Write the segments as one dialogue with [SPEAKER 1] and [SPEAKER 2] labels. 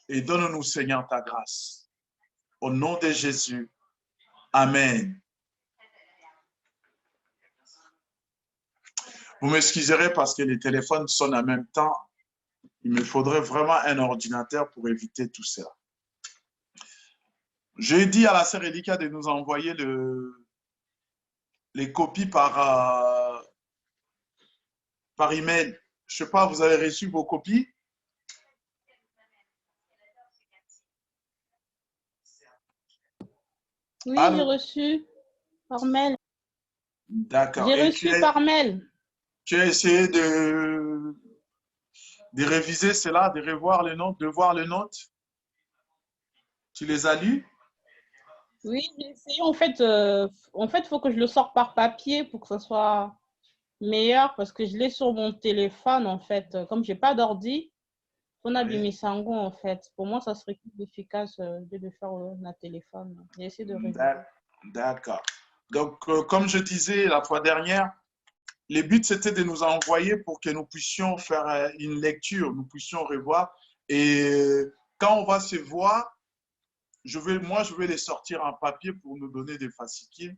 [SPEAKER 1] et donne-nous, Seigneur, ta grâce. Au nom de Jésus. Amen. Vous m'excuserez parce que les téléphones sonnent en même temps. Il me faudrait vraiment un ordinateur pour éviter tout ça. J'ai dit à la sœur Elika de nous envoyer les copies par email. Je ne sais pas, vous avez reçu vos copies?
[SPEAKER 2] Oui, j'ai reçu par mail.
[SPEAKER 1] D'accord.
[SPEAKER 2] J'ai reçu par mail.
[SPEAKER 1] Tu as essayé de réviser cela, de revoir les notes, de voir les notes? Tu les as lues?
[SPEAKER 2] Oui, j'ai essayé. En fait, il faut que je le sorte par papier pour que ce soit meilleur parce que je l'ai sur mon téléphone, en fait. Comme je n'ai pas d'ordi, on a Bimisango, en fait. Pour moi, ça serait plus efficace de le faire sur un téléphone. J'ai essayé de réviser.
[SPEAKER 1] D'accord. Donc, comme je disais la fois dernière, le but, c'était de nous envoyer pour que nous puissions faire une lecture, nous puissions revoir. Et quand on va se voir, je vais les sortir en papier pour nous donner des fascicules.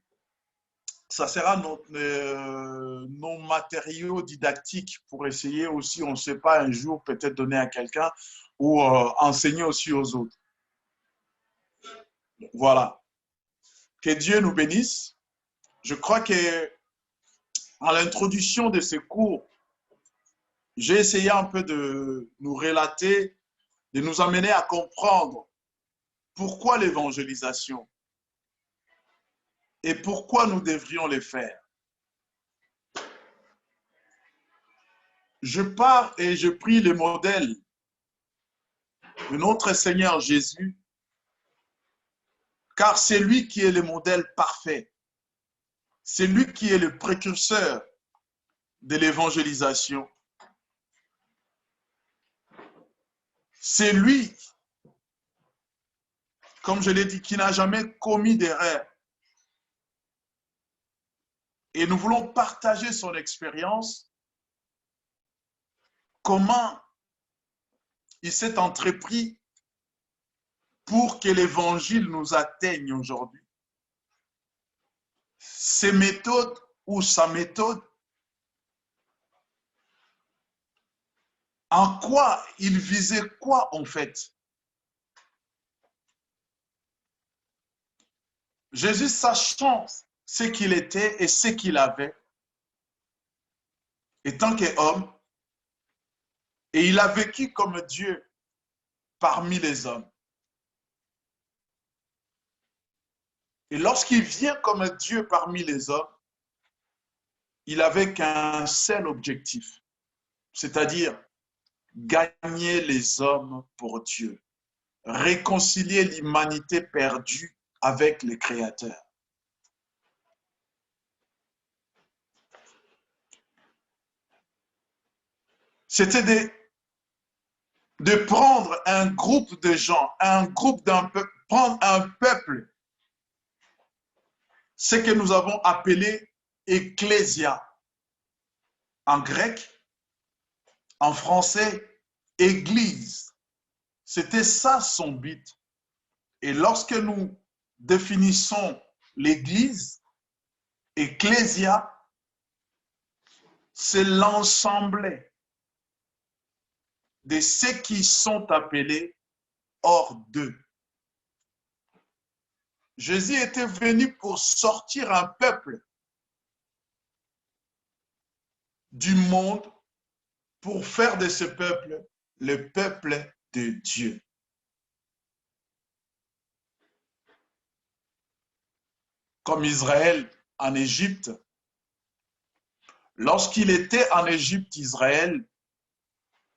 [SPEAKER 1] Ça sera nos matériaux didactiques pour essayer aussi, on ne sait pas, un jour peut-être donner à quelqu'un ou enseigner aussi aux autres. Voilà. Que Dieu nous bénisse. Je crois que en l'introduction de ces cours, j'ai essayé un peu de nous relater, de nous amener à comprendre pourquoi l'évangélisation et pourquoi nous devrions les faire. Je pars et je prie le modèle de notre Seigneur Jésus, car c'est lui qui est le modèle parfait. C'est lui qui est le précurseur de l'évangélisation. C'est lui, comme je l'ai dit, qui n'a jamais commis d'erreur. Et nous voulons partager son expérience, comment il s'est entrepris pour que l'évangile nous atteigne aujourd'hui. Ses méthodes ou sa méthode, en quoi il visait quoi en fait? Jésus, sachant ce qu'il était et ce qu'il avait, étant qu'homme, et il a vécu comme Dieu parmi les hommes. Et lorsqu'il vient comme Dieu parmi les hommes, il avait qu'un seul objectif, c'est-à-dire gagner les hommes pour Dieu, réconcilier l'humanité perdue avec le Créateur. C'était de prendre un groupe de gens, prendre un peuple, ce que nous avons appelé ecclésia en grec, en français, église. C'était ça son but. Et lorsque nous définissons l'église, ecclésia, c'est l'ensemble de ceux qui sont appelés hors d'eux. Jésus était venu pour sortir un peuple du monde pour faire de ce peuple le peuple de Dieu. Comme Israël en Égypte, lorsqu'il était en Égypte, Israël,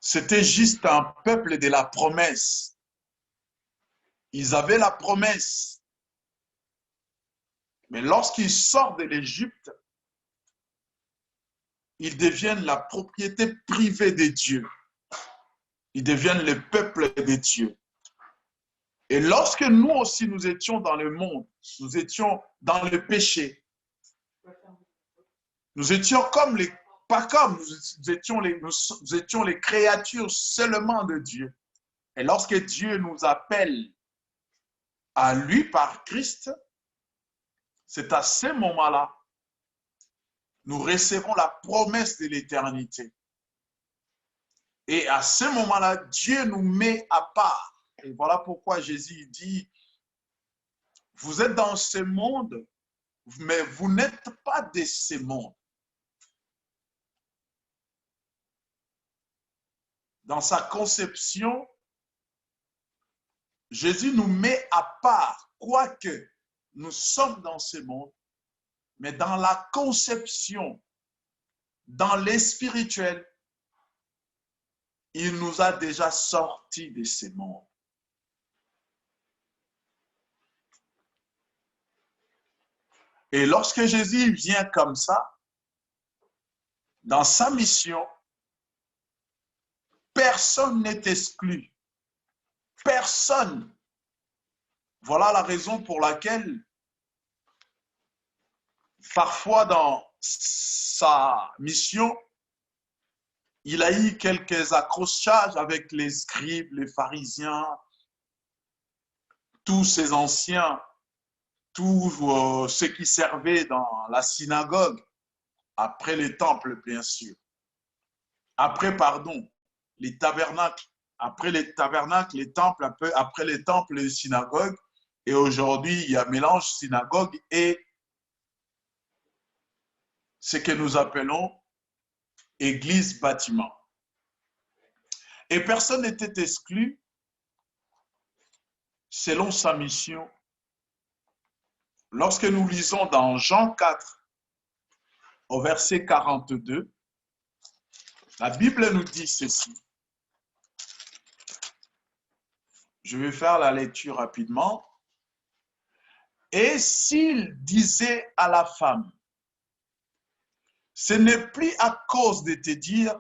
[SPEAKER 1] c'était juste un peuple de la promesse. Ils avaient la promesse. Mais lorsqu'ils sortent de l'Égypte, ils deviennent la propriété privée de Dieu. Ils deviennent le peuple de Dieu. Et lorsque nous aussi, nous étions dans le monde, nous étions dans le péché, nous étions comme pas comme nous étions les créatures seulement de Dieu. Et lorsque Dieu nous appelle à lui par Christ, c'est à ce moment-là, nous recevons la promesse de l'éternité. Et à ce moment-là, Dieu nous met à part. Et voilà pourquoi Jésus dit, vous êtes dans ce monde, mais vous n'êtes pas de ce monde. Dans sa conception, Jésus nous met à part, quoique nous sommes dans ce monde, mais dans la conception, dans les spirituels, il nous a déjà sortis de ce monde. Et lorsque Jésus vient comme ça, dans sa mission, personne n'est exclu. Personne. Voilà la raison pour laquelle, parfois dans sa mission, il a eu quelques accrochages avec les scribes, les pharisiens, tous ces anciens, tous ceux qui servaient dans la synagogue, après les temples, bien sûr. Après, pardon, les tabernacles. Après les tabernacles, les temples, après les temples, les synagogues. Et aujourd'hui, il y a un mélange synagogue et ce que nous appelons église bâtiment. Et personne n'était exclu selon sa mission. Lorsque nous lisons dans Jean 4, au verset 42, la Bible nous dit ceci. Je vais faire la lecture rapidement. Et s'il disait à la femme, ce n'est plus à cause de te dire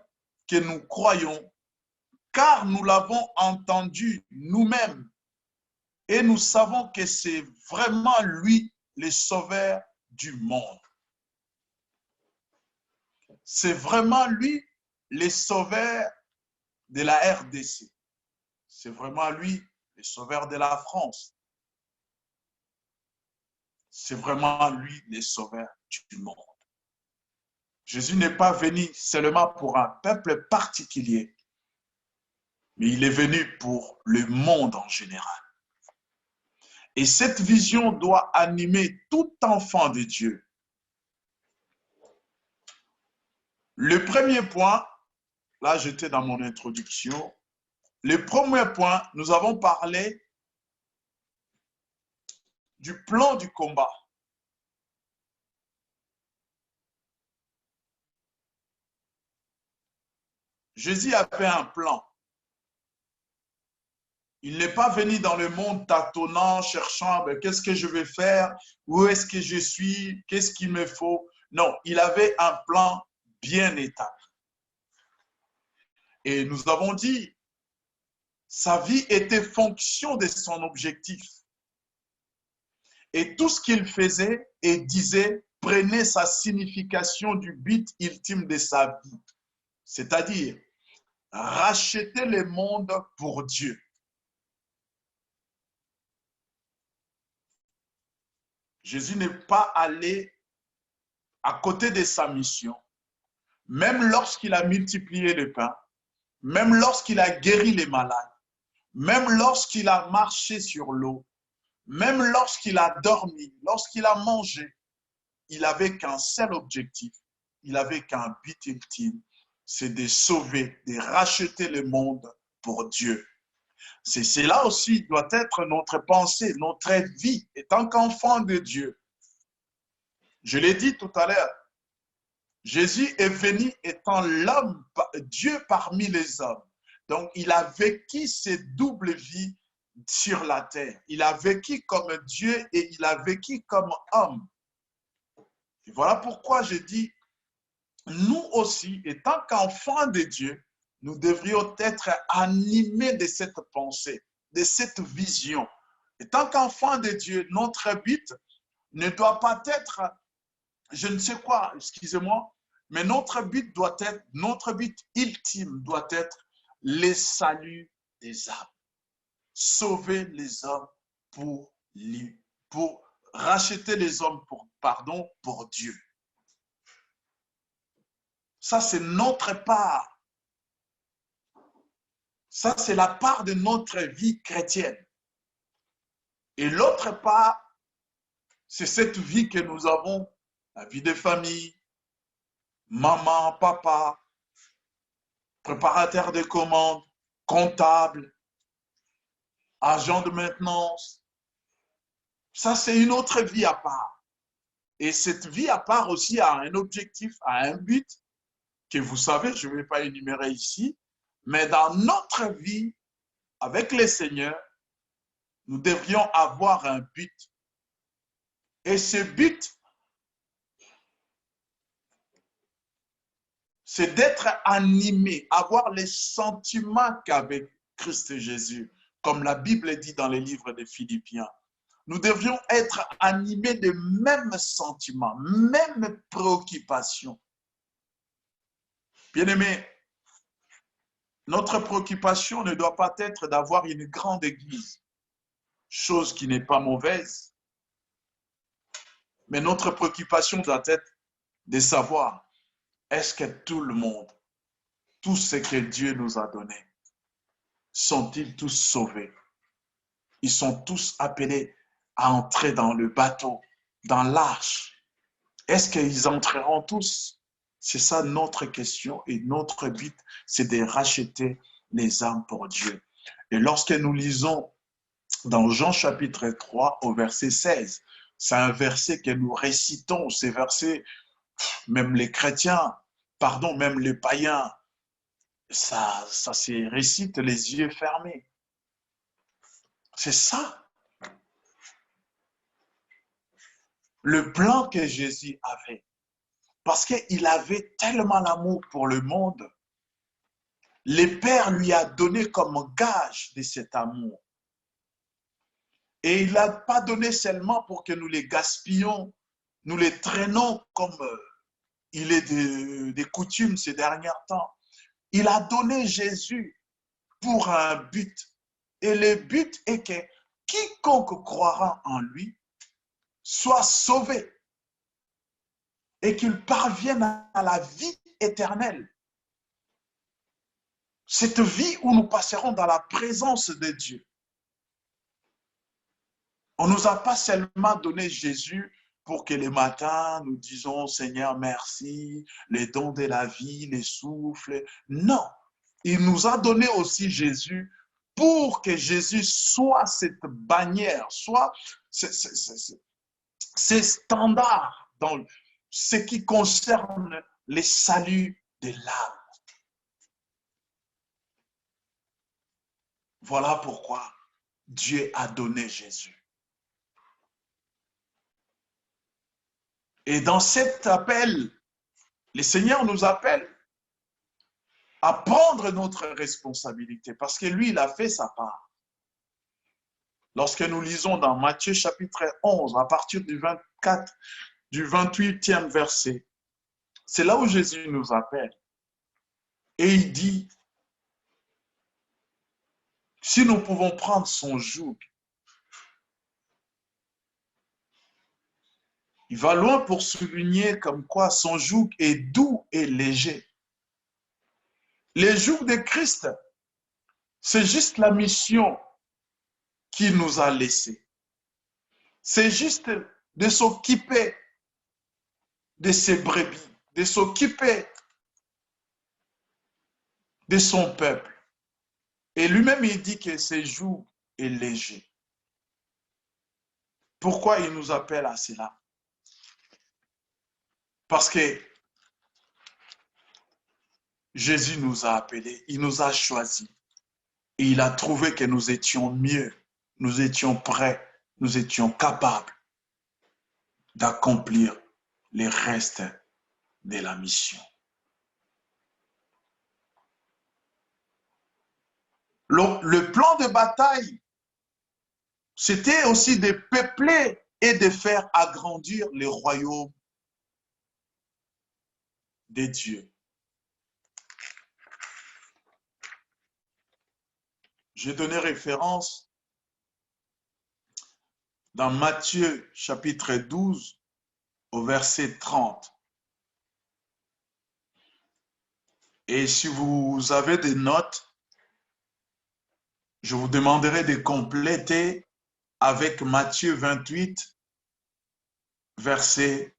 [SPEAKER 1] que nous croyons, car nous l'avons entendu nous-mêmes et nous savons que c'est vraiment lui le sauveur du monde. C'est vraiment lui le sauveur de la RDC. C'est vraiment lui le sauveur de la France. C'est vraiment lui le sauveur du monde. Jésus n'est pas venu seulement pour un peuple particulier, mais il est venu pour le monde en général. Et cette vision doit animer tout enfant de Dieu. Le premier point, là j'étais dans mon introduction, le premier point, nous avons parlé du plan du combat. Jésus a fait un plan. Il n'est pas venu dans le monde tâtonnant, cherchant qu'est-ce que je vais faire, où est-ce que je suis, qu'est-ce qu'il me faut. Non, il avait un plan bien établi. Et nous avons dit, sa vie était fonction de son objectif. Et tout ce qu'il faisait et disait prenait sa signification du but ultime de sa vie. C'est-à-dire, racheter le monde pour Dieu. Jésus n'est pas allé à côté de sa mission, même lorsqu'il a multiplié le pain, même lorsqu'il a guéri les malades, même lorsqu'il a marché sur l'eau, même lorsqu'il a dormi, lorsqu'il a mangé, il n'avait qu'un seul objectif, il n'avait qu'un but ultime, c'est de sauver, de racheter le monde pour Dieu. C'est cela aussi doit être notre pensée, notre vie, étant qu'enfant de Dieu. Je l'ai dit tout à l'heure, Jésus est venu étant l'homme, Dieu parmi les hommes. Donc, il a vécu cette double vie sur la terre. Il a vécu comme Dieu et il a vécu comme homme. Et voilà pourquoi je dis, nous aussi, étant qu'enfants de Dieu, nous devrions être animés de cette pensée, de cette vision. Étant qu'enfants de Dieu, notre but ne doit pas être, je ne sais quoi, excusez-moi, Mais notre but ultime doit être le salut des âmes. Sauver les hommes pour lui, pour racheter les hommes pour Dieu. Ça, c'est notre part. Ça, c'est la part de notre vie chrétienne. Et l'autre part, c'est cette vie que nous avons, la vie de famille, maman, papa, préparateur de commandes, comptable, agent de maintenance. Ça, c'est une autre vie à part. Et cette vie à part aussi a un objectif, a un but, que vous savez, je ne vais pas énumérer ici, mais dans notre vie, avec le Seigneur, nous devrions avoir un but. Et ce but, c'est d'être animé, avoir les sentiments qu'avec Christ Jésus, comme la Bible dit dans les livres de Philippiens. Nous devrions être animés des mêmes sentiments, mêmes préoccupations. Bien-aimés, notre préoccupation ne doit pas être d'avoir une grande église, chose qui n'est pas mauvaise, mais notre préoccupation doit être de savoir, est-ce que tout le monde, tout ce que Dieu nous a donné, sont-ils tous sauvés? Ils sont tous appelés à entrer dans le bateau, dans l'arche. Est-ce qu'ils entreront tous? C'est ça notre question et notre but, c'est de racheter les âmes pour Dieu. Et lorsque nous lisons dans Jean chapitre 3 au verset 16, c'est un verset que nous récitons, ces versets, même les chrétiens, même les païens, ça se récite les yeux fermés. C'est ça. Le plan que Jésus avait. Parce qu'il avait tellement l'amour pour le monde. Le Père lui a donné comme gage de cet amour. Et il n'a pas donné seulement pour que nous les gaspillons, nous les traînons comme il est des coutumes ces derniers temps. Il a donné Jésus pour un but. Et le but est que quiconque croira en lui soit sauvé et qu'il parvienne à la vie éternelle. Cette vie où nous passerons dans la présence de Dieu. On ne nous a pas seulement donné Jésus pour que les matins, nous disons, Seigneur, merci, les dons de la vie, les souffles. Non, il nous a donné aussi Jésus pour que Jésus soit cette bannière, soit ces standards dans ce qui concerne les saluts de l'âme. Voilà pourquoi Dieu a donné Jésus. Et dans cet appel, le Seigneur nous appelle à prendre notre responsabilité parce que lui, il a fait sa part. Lorsque nous lisons dans Matthieu chapitre 11, à partir du 24, du 28e verset, c'est là où Jésus nous appelle. Et il dit, si nous pouvons prendre son joug, il va loin pour souligner comme quoi son joug est doux et léger. Le joug de Christ, c'est juste la mission qu'il nous a laissée. C'est juste de s'occuper de ses brebis, de s'occuper de son peuple. Et lui-même, il dit que ses joug est léger. Pourquoi il nous appelle à cela? Parce que Jésus nous a appelés, il nous a choisis. Et il a trouvé que nous étions mieux, nous étions prêts, nous étions capables d'accomplir les restes de la mission. Le plan de bataille, c'était aussi de peupler et de faire agrandir les royaumes des dieux. J'ai donné référence dans Matthieu chapitre 12 au verset 30. Et si vous avez des notes, je vous demanderai de compléter avec Matthieu 28, versets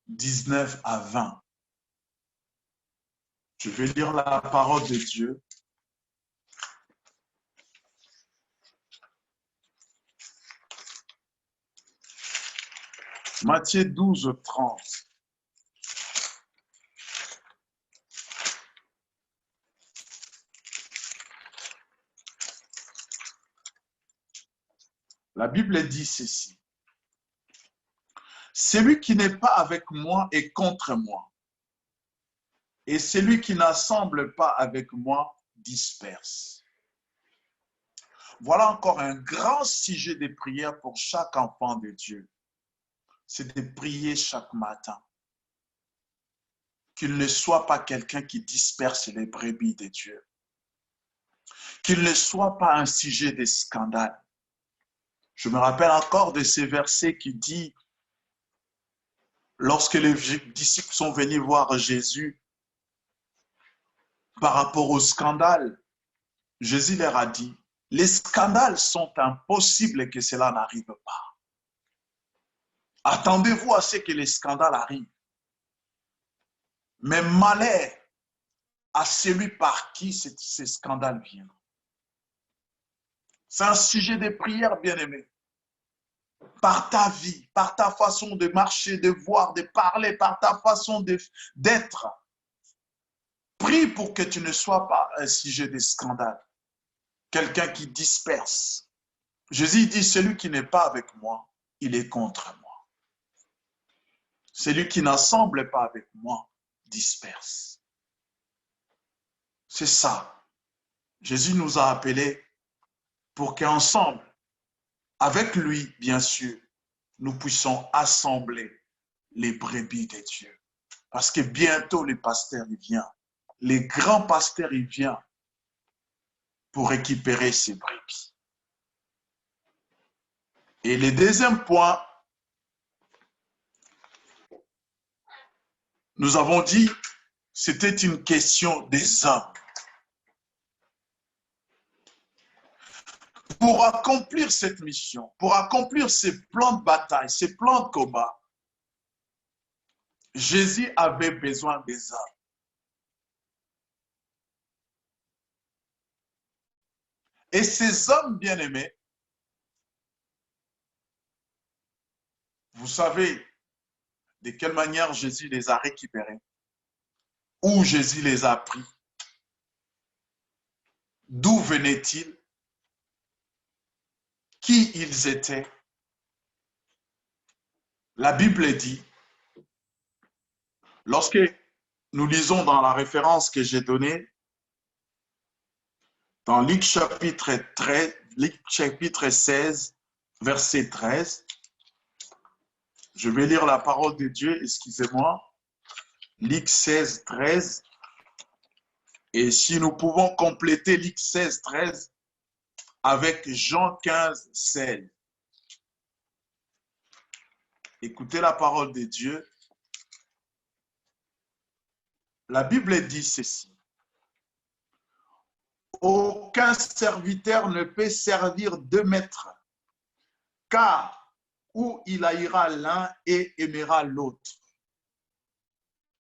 [SPEAKER 1] 19 à 20. Je vais lire la parole de Dieu. Matthieu 12, 30. La Bible dit ceci. Celui qui n'est pas avec moi est contre moi. Et celui qui n'assemble pas avec moi disperse. Voilà encore un grand sujet de prière pour chaque enfant de Dieu. C'est de prier chaque matin. Qu'il ne soit pas quelqu'un qui disperse les brebis de Dieu. Qu'il ne soit pas un sujet de scandale. Je me rappelle encore de ces versets qui dit, lorsque les disciples sont venus voir Jésus par rapport au scandale, Jésus leur a dit, les scandales sont impossibles que cela n'arrive pas. Attendez-vous à ce que les scandales arrivent. Mais malheur à celui par qui ces scandales viennent. C'est un sujet de prière, bien-aimé. Par ta vie, par ta façon de marcher, de voir, de parler, par ta façon d'être. Prie pour que tu ne sois pas un sujet de scandale. Quelqu'un qui disperse. Jésus dit, celui qui n'est pas avec moi, il est contre moi. Celui qui n'assemble pas avec moi, disperse. C'est ça. Jésus nous a appelés pour qu'ensemble, avec lui, bien sûr, nous puissions assembler les brebis de Dieu. Parce que bientôt, le pasteur, il vient. Le grand pasteur, il vient pour récupérer ses brebis. Et le deuxième point, nous avons dit, c'était une question des hommes. Pour accomplir cette mission, pour accomplir ces plans de bataille, ces plans de combat, Jésus avait besoin des hommes. Et ces hommes bien-aimés, vous savez de quelle manière Jésus les a récupérés, où Jésus les a pris, d'où venaient-ils, qui ils étaient. La Bible dit, lorsque nous lisons dans la référence que j'ai donnée, dans Luc chapitre 13, Luc chapitre 16, verset 13, je vais lire la parole de Dieu, excusez-moi. Luc 16, 13. Et si nous pouvons compléter Luc 16, 13 avec Jean 15, 16. Écoutez la parole de Dieu. La Bible dit ceci. Aucun serviteur ne peut servir deux maîtres, car ou il haïra l'un et aimera l'autre,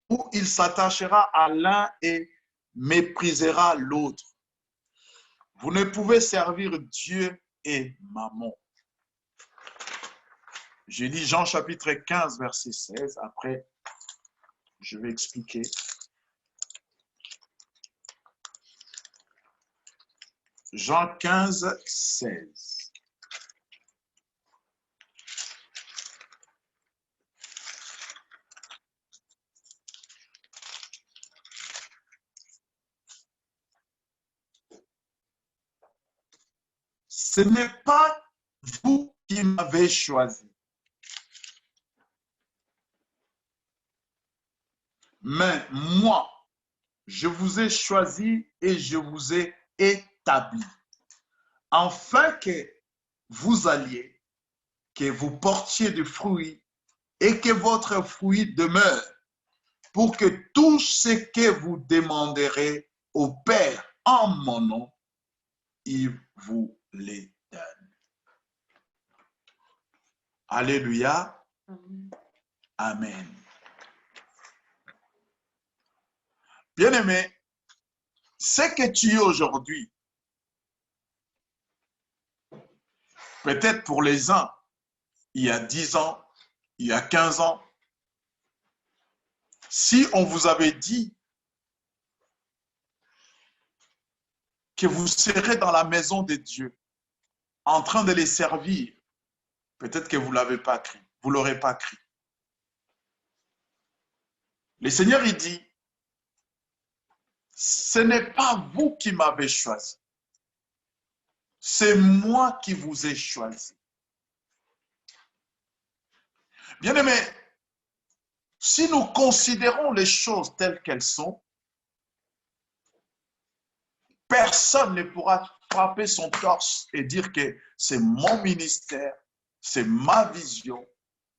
[SPEAKER 1] ou il s'attachera à l'un et méprisera l'autre. Vous ne pouvez servir Dieu et Mammon. Je lis Jean chapitre 15, verset 16. Après, je vais expliquer. Jean 15, 16. Ce n'est pas vous qui m'avez choisi, Mais moi, je vous ai choisi et je vous ai établi, afin que vous alliez, que vous portiez du fruit et que votre fruit demeure, pour que tout ce que vous demanderez au Père en mon nom, il vous les donne. Alléluia. Amen. Bien-aimé, ce que tu es aujourd'hui, peut-être pour les uns, il y a 10 ans, il y a 15 ans, si on vous avait dit que vous serez dans la maison de Dieu, en train de les servir, peut-être que vous ne l'avez pas cru, vous ne l'aurez pas cru. Le Seigneur, il dit, ce n'est pas vous qui m'avez choisi, c'est moi qui vous ai choisi. Bien-aimés, si nous considérons les choses telles qu'elles sont, personne ne pourra frapper son torse et dire que c'est mon ministère, c'est ma vision,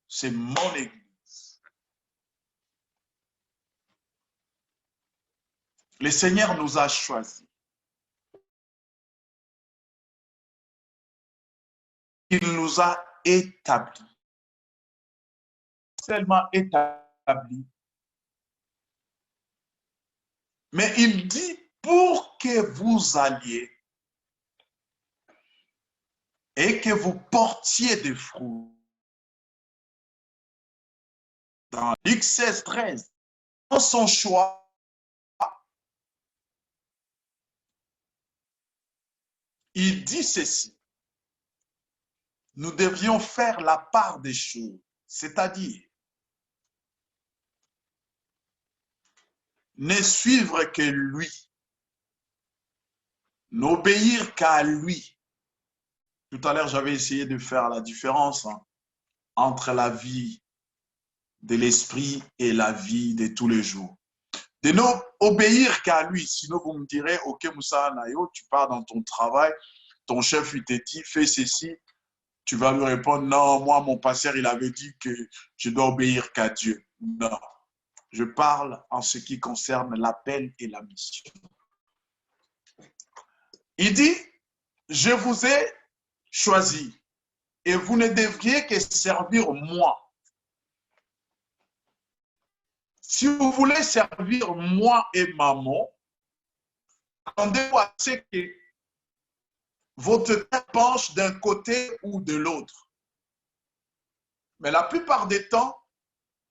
[SPEAKER 1] c'est mon église. Le Seigneur nous a choisis. Il nous a établis. Seulement établis. Mais il dit pour que vous alliez et que vous portiez des fruits. Dans Luc 16, 13, dans son choix, il dit ceci. Nous devions faire la part des choses, c'est-à-dire ne suivre que lui, n'obéir qu'à lui. Tout à l'heure, j'avais essayé de faire la différence entre la vie de l'esprit et la vie de tous les jours. De n'obéir qu'à lui, sinon vous me direz, ok Moussa Nayo, tu pars dans ton travail, ton chef il te dit, fais ceci, tu vas lui répondre, non, moi mon pasteur il avait dit que je dois obéir qu'à Dieu. Non, je parle en ce qui concerne l'appel et la mission. Il dit, je vous ai choisi et vous ne devriez que servir moi. Si vous voulez servir moi et maman, attendez-vous à ce que votre tête penche d'un côté ou de l'autre. Mais la plupart des temps,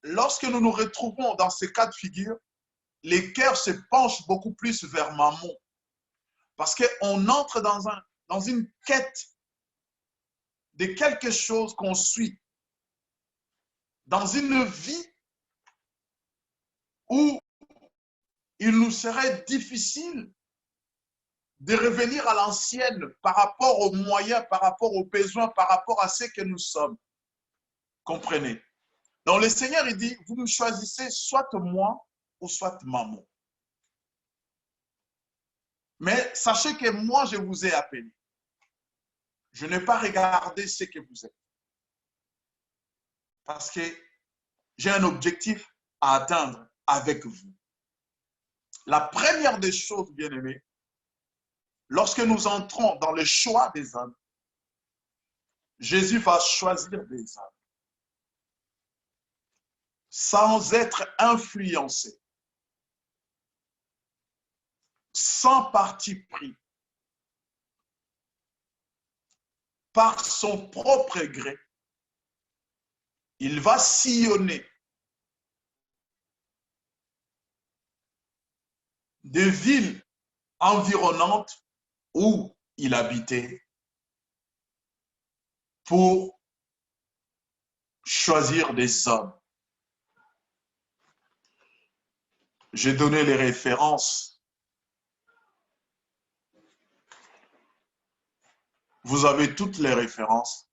[SPEAKER 1] lorsque nous nous retrouvons dans ces cas de figure, les cœurs se penchent beaucoup plus vers maman. Parce qu'on entre dans une quête de quelque chose qu'on suit. Dans une vie où il nous serait difficile de revenir à l'ancienne par rapport aux moyens, par rapport aux besoins, par rapport à ce que nous sommes. Comprenez? Donc le Seigneur, il dit, vous me choisissez soit moi ou soit maman. Mais sachez que moi, je vous ai appelé. Je n'ai pas regardé ce que vous êtes. Parce que j'ai un objectif à atteindre avec vous. La première des choses, bien-aimés, lorsque nous entrons dans le choix des hommes, Jésus va choisir des hommes sans être influencé, sans parti pris, par son propre gré. Il va sillonner des villes environnantes où il habitait pour choisir des hommes. J'ai donné les références. Vous avez toutes les références.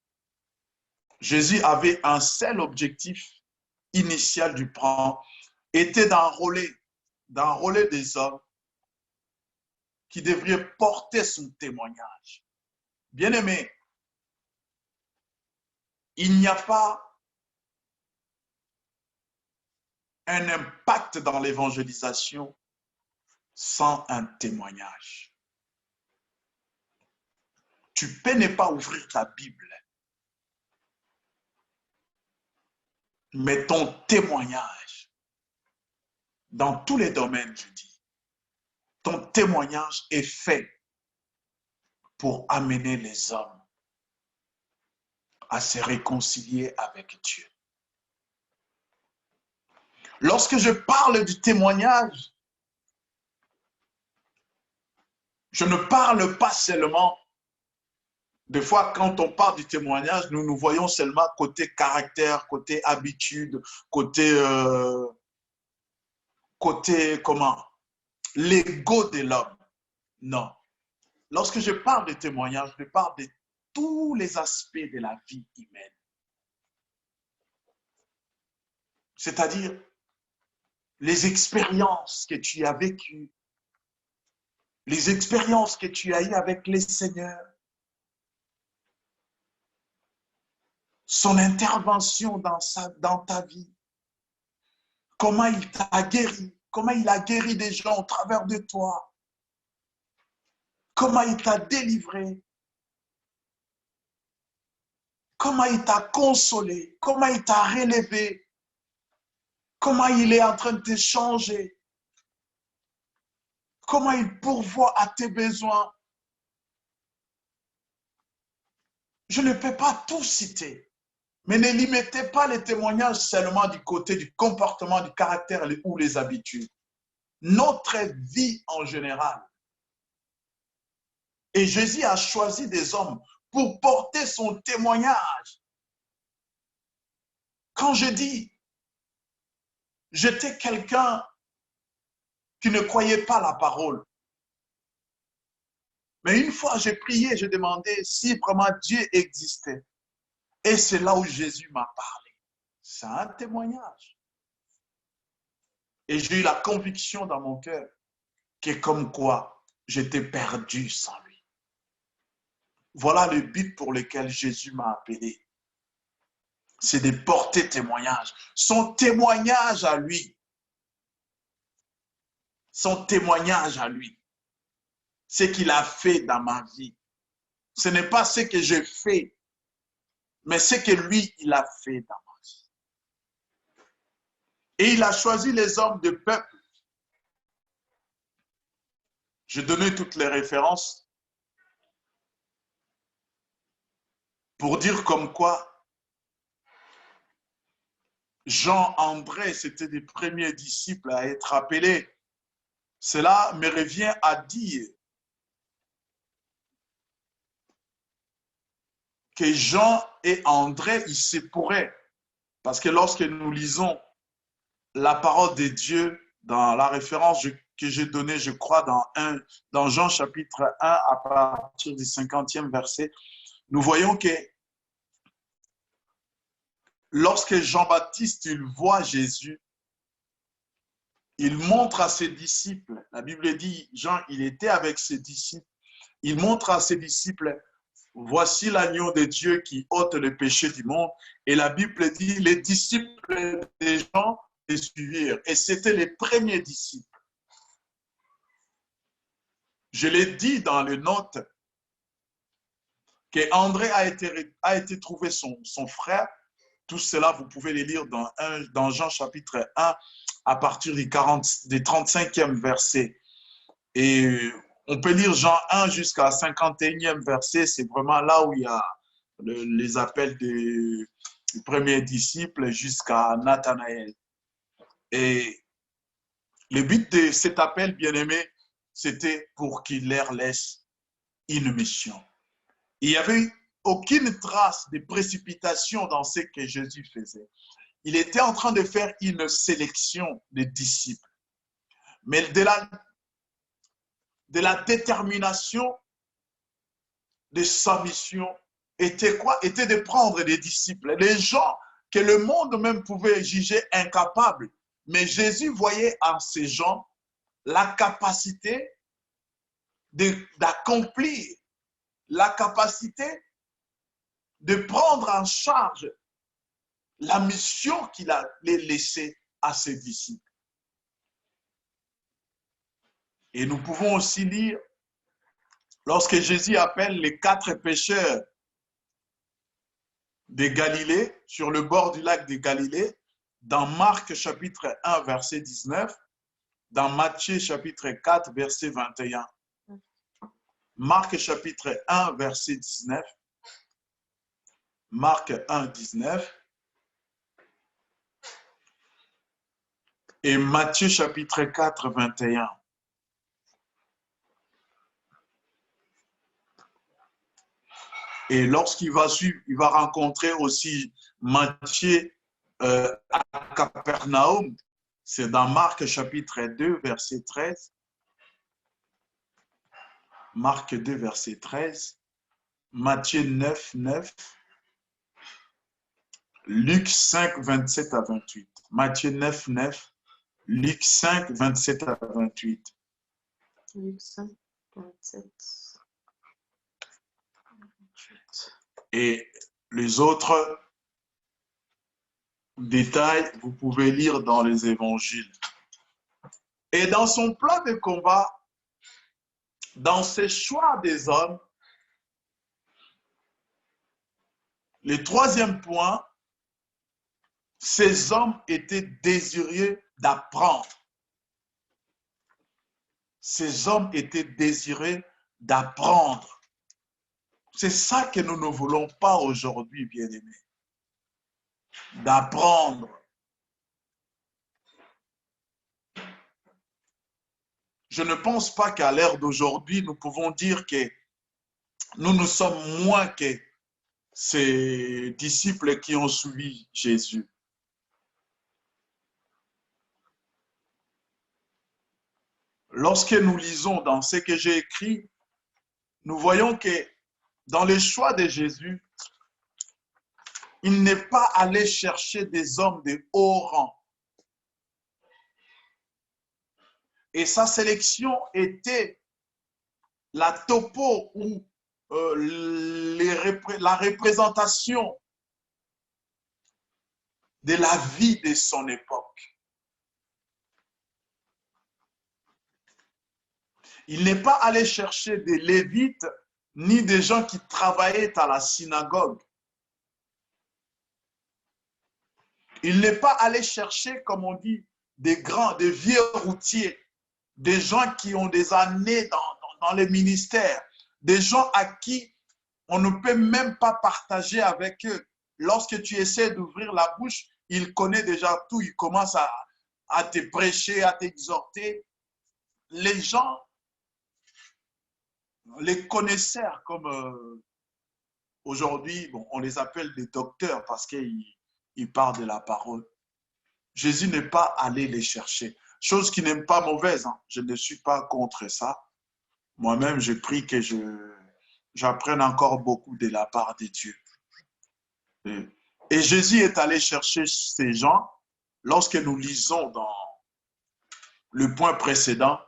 [SPEAKER 1] Jésus avait un seul objectif initial du plan. était d'enrôler des hommes qui devraient porter son témoignage. Bien-aimé, il n'y a pas un impact dans l'évangélisation sans un témoignage. Tu peux ne pas ouvrir ta Bible, mais ton témoignage, dans tous les domaines, je dis, ton témoignage est fait pour amener les hommes à se réconcilier avec Dieu. Lorsque je parle du témoignage, je ne parle pas seulement, des fois quand on parle du témoignage, nous nous voyons seulement côté caractère, côté habitude, côté comment, l'ego de l'homme. Non. Lorsque je parle de témoignage, je parle de tous les aspects de la vie humaine. C'est-à-dire les expériences que tu as vécues, les expériences que tu as eues avec les seigneurs, son intervention dans ta vie, comment il t'a guéri, comment il a guéri des gens au travers de toi, comment il t'a délivré, comment il t'a consolé, comment il t'a relevé, comment il est en train de te changer, comment il pourvoit à tes besoins. Je ne peux pas tout citer, mais ne limitez pas les témoignages seulement du côté du comportement, du caractère ou les habitudes. Notre vie en général. Et Jésus a choisi des hommes pour porter son témoignage. Quand je dis, j'étais quelqu'un qui ne croyait pas la parole. Mais une fois, j'ai prié, j'ai demandé si vraiment Dieu existait. Et c'est là où Jésus m'a parlé. C'est un témoignage. Et j'ai eu la conviction dans mon cœur que comme quoi j'étais perdu sans lui. Voilà le but pour lequel Jésus m'a appelé. C'est de porter témoignage. Son témoignage à lui. Son témoignage à lui. Ce qu'il a fait dans ma vie. Ce n'est pas ce que j'ai fait, mais ce que lui, il a fait dans ma vie. Et il a choisi les hommes de peuple. Je donnais toutes les références pour dire comme quoi Jean-André, c'était des premiers disciples à être appelés. Cela me revient à dire que Jean et André, ils se pourraient. Parce que lorsque nous lisons la parole de Dieu dans la référence que j'ai donnée, je crois, dans Jean chapitre 1, à partir du 50e verset, nous voyons que lorsque Jean-Baptiste il voit Jésus, il montre à ses disciples, la Bible dit, Jean, il était avec ses disciples, il montre à ses disciples, voici l'agneau de Dieu qui ôte le péché du monde. Et la Bible dit, les disciples des gens les suivirent. Et c'était les premiers disciples. Je l'ai dit dans les notes que André a été trouvé son frère. Tout cela, vous pouvez les lire dans Jean chapitre 1 à partir du 35e verset. Et on peut lire Jean 1 jusqu'à 51e verset. C'est vraiment là où il y a les appels des premiers disciples jusqu'à Nathanaël. Et le but de cet appel, bien-aimé, c'était pour qu'il leur laisse une mission. Il n'y avait aucune trace de précipitation dans ce que Jésus faisait. Il était en train de faire une sélection de disciples. Mais de la détermination de sa mission était quoi? Était de prendre des disciples, des gens que le monde même pouvait juger incapables Mais Jésus voyait en ces gens la capacité d'accomplir, la capacité de prendre en charge la mission qu'il a laissée à ses disciples. Et nous pouvons aussi lire, lorsque Jésus appelle les 4 pêcheurs de Galilée, sur le bord du lac de Galilée, dans Marc chapitre 1, verset 19, dans Matthieu chapitre 4, verset 21. Marc chapitre 1, verset 19. Marc 1, 19. Et Matthieu chapitre 4, 21. Et lorsqu'il va suivre, il va rencontrer aussi Matthieu à Capernaum. C'est dans Marc chapitre 2, verset 13. Marc 2, verset 13. Matthieu 9, 9. Luc 5, 27 à 28. Matthieu 9, 9. Luc 5, 27 à 28.
[SPEAKER 3] Luc 5, 27.
[SPEAKER 1] Et les autres détails, vous pouvez lire dans les évangiles. Et dans son plan de combat, dans ses choix des hommes, le troisième point, ces hommes étaient désireux d'apprendre. Ces hommes étaient désireux d'apprendre. C'est ça que nous ne voulons pas aujourd'hui, bien-aimés. D'apprendre. Je ne pense pas qu'à l'ère d'aujourd'hui, nous pouvons dire que nous sommes moins que ces disciples qui ont suivi Jésus. Lorsque nous lisons dans ce que j'ai écrit, nous voyons que dans les choix de Jésus, il n'est pas allé chercher des hommes de haut rang. Et sa sélection était la topo ou la représentation de la vie de son époque. Il n'est pas allé chercher des Lévites ni des gens qui travaillaient à la synagogue. Il n'est pas allé chercher, comme on dit, des vieux routiers, des gens qui ont des années dans les ministères, des gens à qui on ne peut même pas partager avec eux. Lorsque tu essaies d'ouvrir la bouche, il connaît déjà tout, il commence à te prêcher, à t'exhorter. Les gens, les connaisseurs, comme aujourd'hui, bon, on les appelle des docteurs parce qu'ils parlent de la parole. Jésus n'est pas allé les chercher. Chose qui n'est pas mauvaise, hein. Je ne suis pas contre ça. Moi-même, je prie que j'apprenne encore beaucoup de la part de Dieu. Et Jésus est allé chercher ces gens. Lorsque nous lisons dans le point précédent,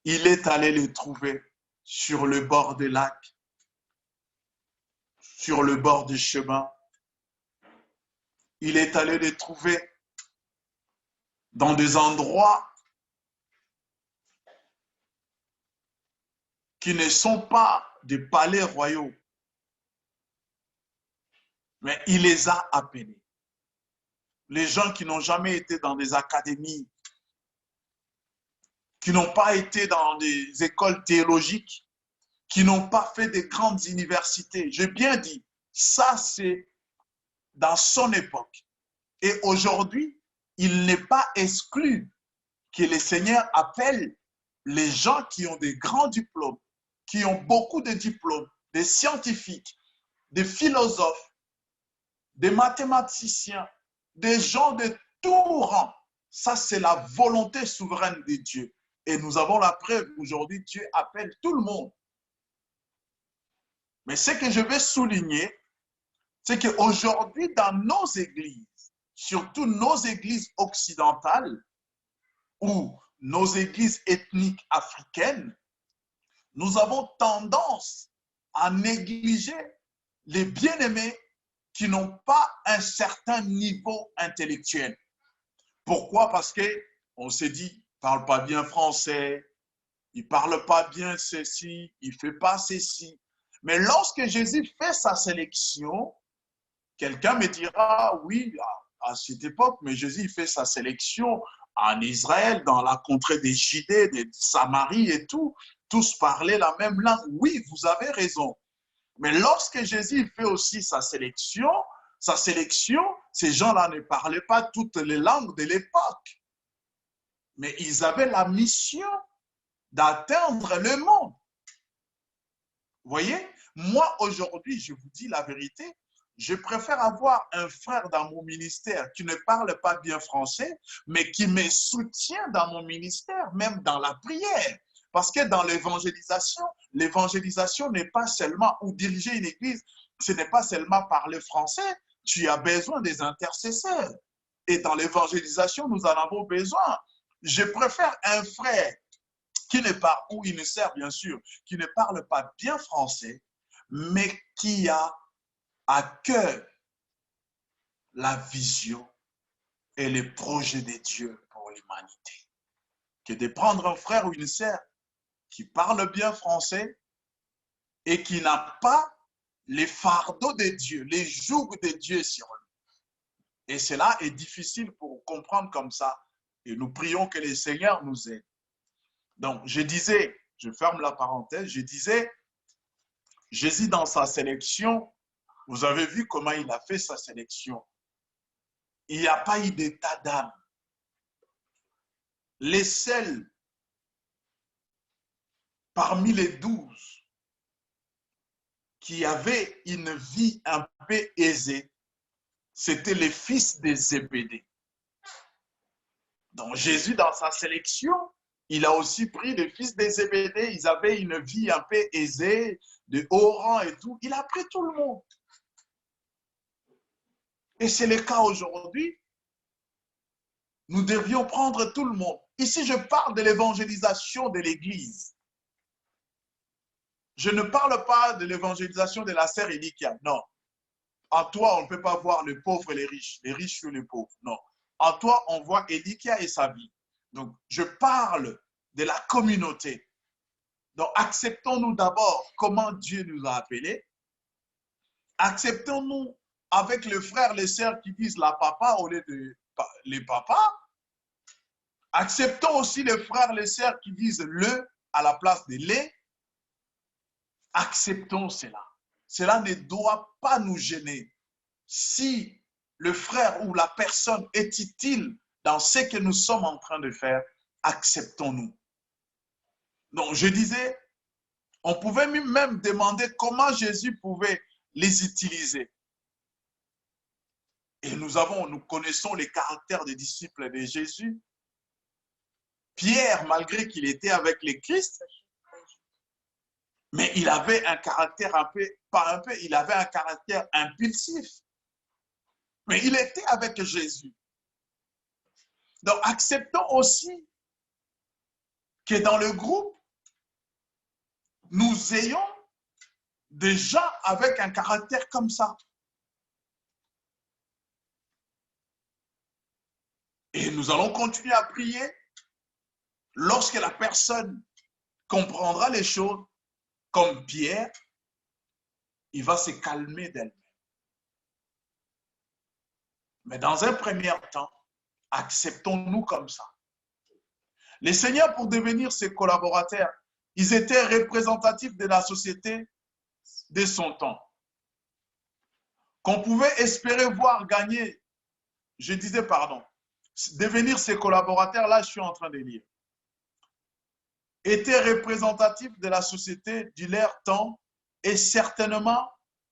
[SPEAKER 1] il est allé les trouver sur le bord des lacs, sur le bord du chemin. Il est allé les trouver dans des endroits qui ne sont pas des palais royaux. Mais il les a appelés. Les gens qui n'ont jamais été dans des académies, qui n'ont pas été dans des écoles théologiques, qui n'ont pas fait de grandes universités. J'ai bien dit, ça c'est dans son époque. Et aujourd'hui, il n'est pas exclu que le Seigneur appelle les gens qui ont des grands diplômes, qui ont beaucoup de diplômes, des scientifiques, des philosophes, des mathématiciens, des gens de tout rang. Ça, c'est la volonté souveraine de Dieu. Et nous avons la preuve aujourd'hui, Dieu appelle tout le monde. Mais ce que je veux souligner, c'est qu'aujourd'hui, dans nos églises, surtout nos églises occidentales ou nos églises ethniques africaines, nous avons tendance à négliger les bien-aimés qui n'ont pas un certain niveau intellectuel. Pourquoi? Parce qu'on s'est dit, il ne parle pas bien français, il ne parle pas bien ceci, il ne fait pas ceci. Mais lorsque Jésus fait sa sélection, quelqu'un me dira, oui, à cette époque, mais Jésus fait sa sélection en Israël, dans la contrée des Judées, des Samarie et tout, tous parlaient la même langue. Oui, vous avez raison. Mais lorsque Jésus fait aussi sa sélection, ces gens-là ne parlaient pas toutes les langues de l'époque. Mais ils avaient la mission d'atteindre le monde. Vous voyez? Moi, aujourd'hui, je vous dis la vérité, je préfère avoir un frère dans mon ministère qui ne parle pas bien français, mais qui me soutient dans mon ministère, même dans la prière. Parce que dans l'évangélisation n'est pas seulement, ou diriger une église, ce n'est pas seulement parler français, tu as besoin des intercesseurs. Et dans l'évangélisation, nous en avons besoin. Je préfère un frère qui ne parle, ou une sœur bien sûr, qui ne parle pas bien français, mais qui a à cœur la vision et les projets de Dieu pour l'humanité. Que de prendre un frère ou une sœur qui parle bien français et qui n'a pas les fardeaux de Dieu, les jougs de Dieu sur lui. Et cela est difficile pour comprendre comme ça. Et nous prions que le Seigneur nous aide. Donc, je disais, je ferme la parenthèse, je disais, Jésus dans sa sélection, vous avez vu comment il a fait sa sélection. Il n'y a pas eu d'état d'âme. Les seuls parmi les 12 qui avaient une vie un peu aisée, c'était les fils de Zébédée. Donc Jésus, dans sa sélection, il a aussi pris les fils de Zébédée. Ils avaient une vie un peu aisée, de haut rang et tout. Il a pris tout le monde. Et c'est le cas aujourd'hui. Nous devions prendre tout le monde. Ici, je parle de l'évangélisation de l'Église. Je ne parle pas de l'évangélisation de la sœur Elikia. Non. En toi, on ne peut pas voir les pauvres et les riches sur les pauvres. Non. En toi, on voit Elikia et sa vie. Donc, je parle de la communauté. Donc, acceptons-nous d'abord comment Dieu nous a appelés. Acceptons-nous avec les frères, les sœurs qui disent la papa au lieu de les papas. Acceptons aussi les frères, les sœurs qui disent le à la place de les. Acceptons cela. Cela ne doit pas nous gêner. Si le frère ou la personne est utile dans ce que nous sommes en train de faire, acceptons-nous. Donc, je disais, on pouvait même demander comment Jésus pouvait les utiliser. Et nous connaissons les caractères des disciples de Jésus. Pierre, malgré qu'il était avec le Christ, mais il avait un caractère il avait un caractère impulsif. Mais il était avec Jésus. Donc, acceptons aussi que dans le groupe, nous ayons des gens avec un caractère comme ça. Et nous allons continuer à prier lorsque la personne comprendra les choses comme Pierre, il va se calmer d'elle-même. Mais dans un premier temps, acceptons-nous comme ça. Les seigneurs, pour devenir ses collaborateurs, ils étaient représentatifs de la société de son temps. Qu'on pouvait espérer voir gagner, devenir ses collaborateurs, là je suis en train de lire, étaient représentatifs de la société de leur temps et certainement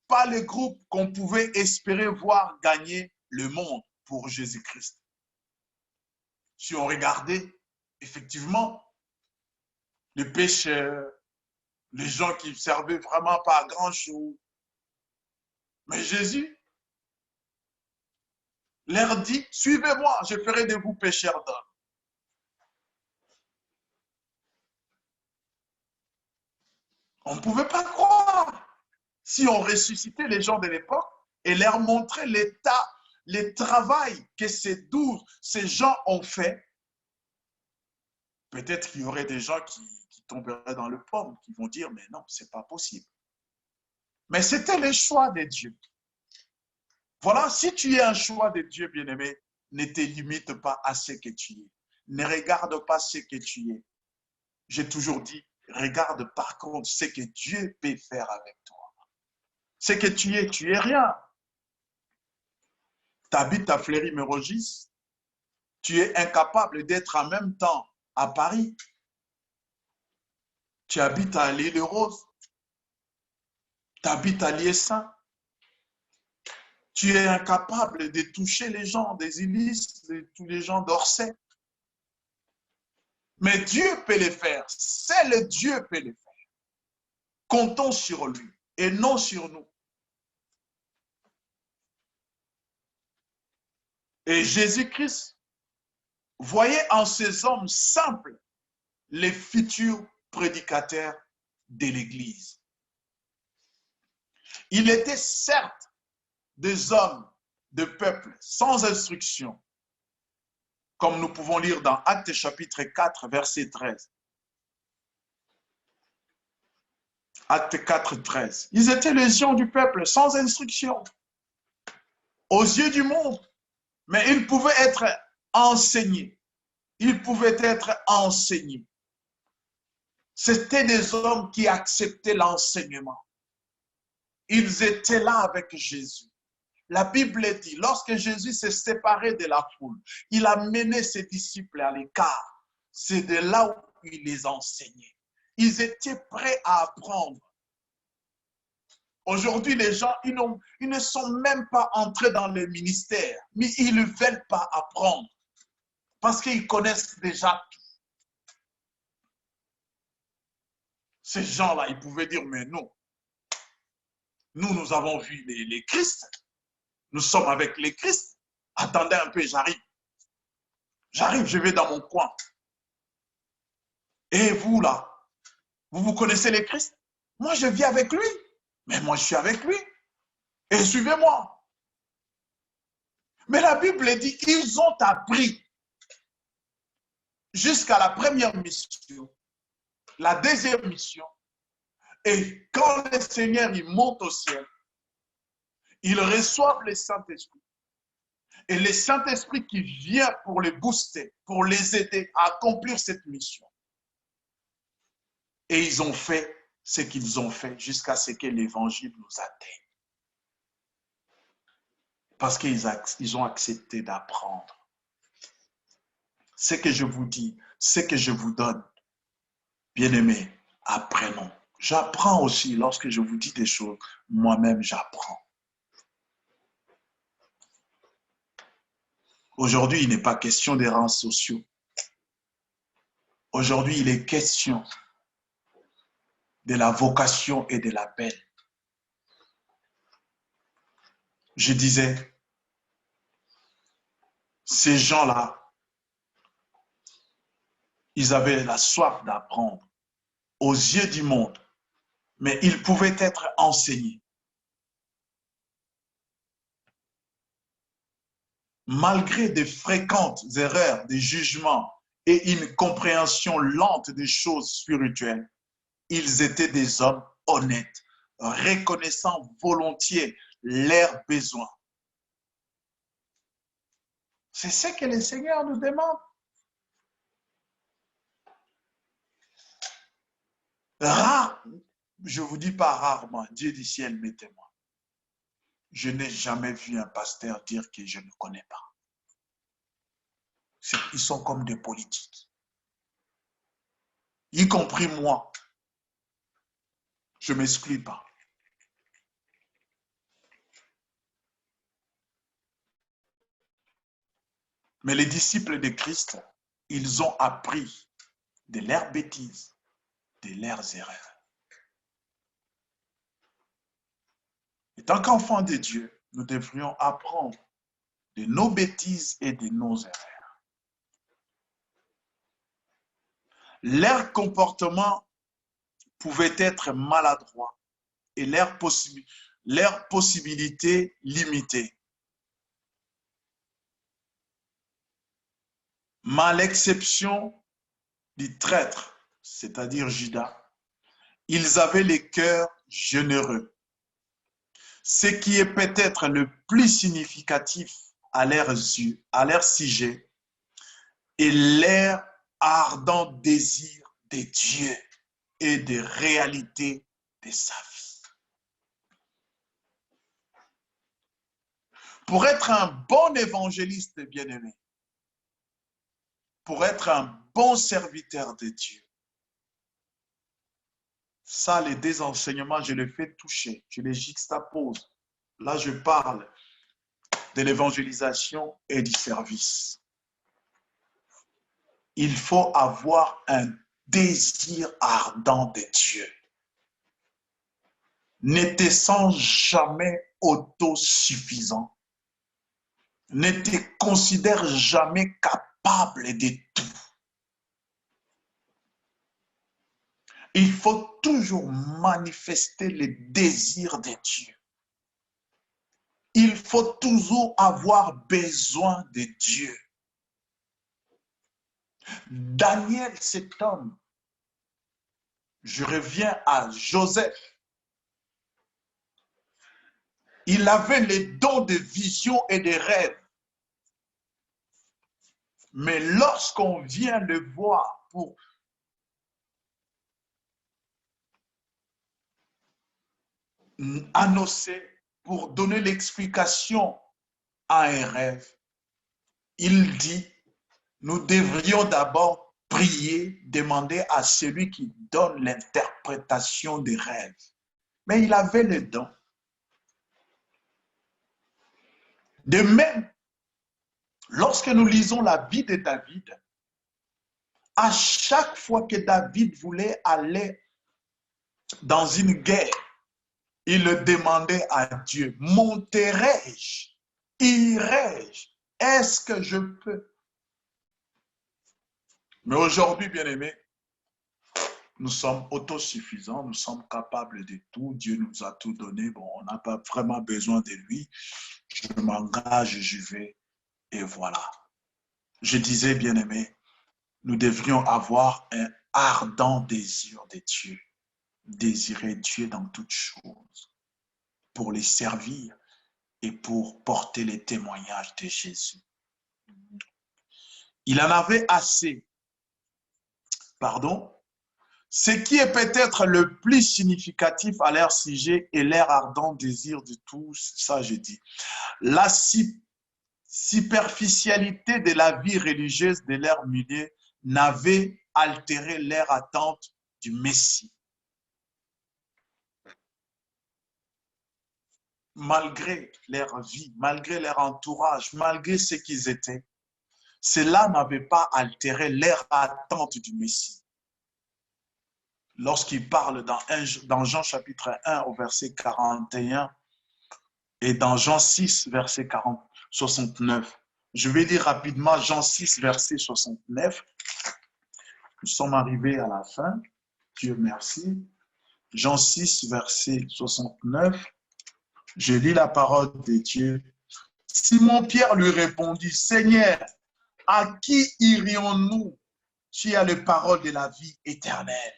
[SPEAKER 1] pas les groupes qu'on pouvait espérer voir gagner le monde pour Jésus-Christ. Si on regardait, effectivement, les pécheurs, les gens qui ne servaient vraiment pas à grand-chose. Mais Jésus, leur dit, suivez-moi, je ferai de vous pêcheurs d'hommes. On ne pouvait pas croire. Si on ressuscitait les gens de l'époque et leur montrait l'état, le travail que ces gens ont fait, peut-être qu'il y aurait des gens qui tomberaient dans le pomme, qui vont dire, mais non, ce n'est pas possible. Mais c'était le choix de Dieu. Voilà, si tu es un choix de Dieu, bien-aimé, ne te limite pas à ce que tu es. Ne regarde pas ce que tu es. J'ai toujours dit, regarde par contre ce que Dieu peut faire avec toi. Ce que tu es rien. Tu habites à Fleury-Mérogis, tu es incapable d'être en même temps à Paris. Tu habites à l'Île-de-Rose, tu habites à Liessin. Tu es incapable de toucher les gens des Illis, tous les gens d'Orsay. Mais Dieu peut les faire. Seul Dieu peut les faire. Comptons sur lui et non sur nous. Et Jésus-Christ voyait en ces hommes simples les futurs prédicateurs de l'Église. Il était certes des hommes de peuple sans instruction, comme nous pouvons lire dans Actes chapitre 4, verset 13. Acte 4, 13. Ils étaient les gens du peuple sans instruction, aux yeux du monde, mais ils pouvaient être enseignés. Ils pouvaient être enseignés. C'était des hommes qui acceptaient l'enseignement. Ils étaient là avec Jésus. La Bible dit, lorsque Jésus s'est séparé de la foule, il a mené ses disciples à l'écart. C'est de là où il les enseignait. Ils étaient prêts à apprendre. Aujourd'hui, les gens, ils ne sont même pas entrés dans le ministère, mais ils ne veulent pas apprendre parce qu'ils connaissent déjà tout. Ces gens-là, ils pouvaient dire, mais non, nous avons vu les Christ, nous sommes avec les Christ. Attendez un peu, j'arrive. J'arrive, je vais dans mon coin. Et vous, là, vous connaissez les Christ? Moi, je vis avec lui. Mais moi, je suis avec lui. Et suivez-moi. Mais la Bible dit, ils ont appris jusqu'à la première mission, la deuxième mission. Et quand le Seigneur il monte au ciel, ils reçoivent le Saint-Esprit. Et le Saint-Esprit qui vient pour les booster, pour les aider à accomplir cette mission. Et ils ont fait ce qu'ils ont fait jusqu'à ce que l'évangile nous atteigne. Parce qu'ils ont accepté d'apprendre. Ce que je vous dis, ce que je vous donne, bien-aimés, apprenons. J'apprends aussi lorsque je vous dis des choses, moi-même j'apprends. Aujourd'hui, il n'est pas question des rangs sociaux. Aujourd'hui, il est question de la vocation et de l'appel. Je disais, ces gens-là, ils avaient la soif d'apprendre aux yeux du monde, mais ils pouvaient être enseignés. Malgré de fréquentes erreurs de jugement et une compréhension lente des choses spirituelles, ils étaient des hommes honnêtes, reconnaissant volontiers leurs besoins. C'est ce que le Seigneur nous demande. Rare, je ne vous dis pas rarement, Dieu du ciel m'est témoin. Je n'ai jamais vu un pasteur dire que je ne connais pas. Ils sont comme des politiques. Y compris moi. Je ne m'exclus pas. Mais les disciples de Christ, ils ont appris de leurs bêtises, de leurs erreurs. Et tant qu'enfants de Dieu, nous devrions apprendre de nos bêtises et de nos erreurs. Leur comportement pouvait être maladroit et leurs possibilités limitées. Mais à l'exception du traître, c'est-à-dire Judas, ils avaient les cœurs généreux. Ce qui est peut-être le plus significatif à leur sujet est leur ardent désir de Dieu et des réalités de sa vie. Pour être un bon évangéliste bien-aimé, pour être un bon serviteur de Dieu, ça, les deux enseignements, je les fais toucher, je les juxtapose. Là, je parle de l'évangélisation et du service. Il faut avoir un désir ardent de Dieu. Ne te sens jamais autosuffisant. Ne te considère jamais capable de tout. Il faut toujours manifester le désir de Dieu. Il faut toujours avoir besoin de Dieu. Daniel, cet homme, je reviens à Joseph. Il avait les dons de vision et de rêve. Mais lorsqu'on vient le voir pour annoncer, pour donner l'explication à un rêve, il dit, nous devrions d'abord prier, demander à celui qui donne l'interprétation des rêves. Mais il avait le don. De même, lorsque nous lisons la vie de David, à chaque fois que David voulait aller dans une guerre, il le demandait à Dieu, monterai-je, irai-je, est-ce que je peux? Mais aujourd'hui, bien-aimés, nous sommes autosuffisants, nous sommes capables de tout, Dieu nous a tout donné, bon, on n'a pas vraiment besoin de lui, je m'engage, je vais, et voilà. Je disais, bien-aimés, nous devrions avoir un ardent désir de Dieu, désirer Dieu dans toutes choses, pour les servir et pour porter les témoignages de Jésus. Il en avait assez. Pardon? Ce qui est peut-être le plus significatif à leur sujet et leur ardent désir de tous, ça je dis. La superficialité de la vie religieuse de leur milieu n'avait altéré leur attente du Messie. Malgré leur vie, malgré leur entourage, malgré ce qu'ils étaient, cela n'avait pas altéré leur attente du Messie. Lorsqu'il parle dans Jean chapitre 1 au verset 41 et dans Jean 6 verset 69. Je vais lire rapidement Jean 6 verset 69. Nous sommes arrivés à la fin. Dieu merci. Jean 6 verset 69. Je lis la parole de Dieu. Simon-Pierre lui répondit, Seigneur, à qui irions-nous? Tu as les paroles de la vie éternelle.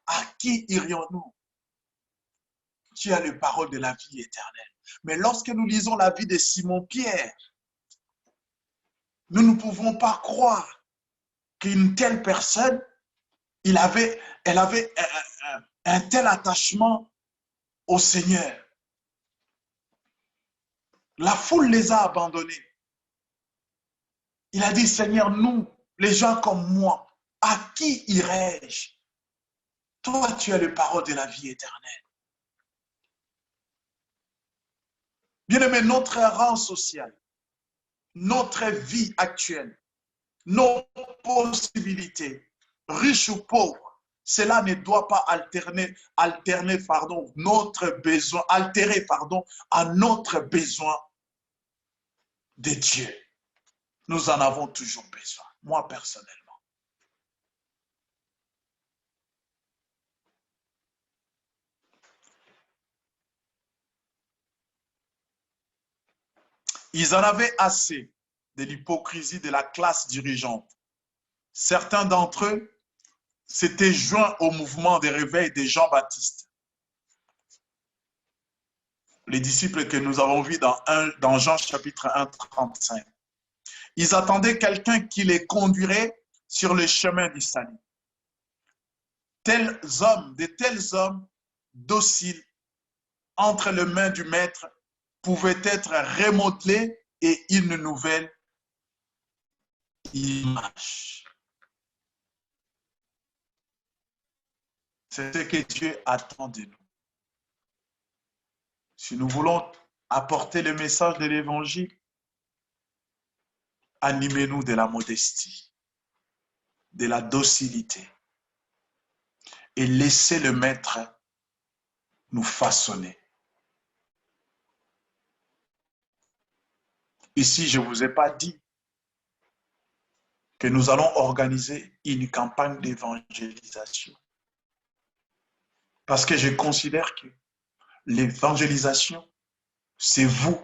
[SPEAKER 1] À qui irions-nous? Tu as les paroles de la vie éternelle. Mais lorsque nous lisons la vie de Simon-Pierre, nous ne pouvons pas croire qu'une telle personne, elle avait un tel attachement au Seigneur. La foule les a abandonnés. Il a dit, Seigneur, nous, les gens comme moi, à qui irai-je? Toi, tu as les paroles de la vie éternelle. Bien-aimé, notre rang social, notre vie actuelle, nos possibilités, riches ou pauvres, cela ne doit pas altérer à notre besoin de Dieu. Nous en avons toujours besoin, moi personnellement. Ils en avaient assez de l'hypocrisie de la classe dirigeante. Certains d'entre eux s'étaient joints au mouvement de réveil de Jean-Baptiste. Les disciples que nous avons vus dans Jean chapitre 1, 35. Ils attendaient quelqu'un qui les conduirait sur le chemin du salut. De tels hommes dociles entre les mains du maître pouvaient être remodelés et une nouvelle image. C'est ce que Dieu attend de nous. Si nous voulons apporter le message de l'évangile, animez-nous de la modestie, de la docilité et laissez le maître nous façonner. Ici, je ne vous ai pas dit que nous allons organiser une campagne d'évangélisation. Parce que je considère que l'évangélisation, c'est vous.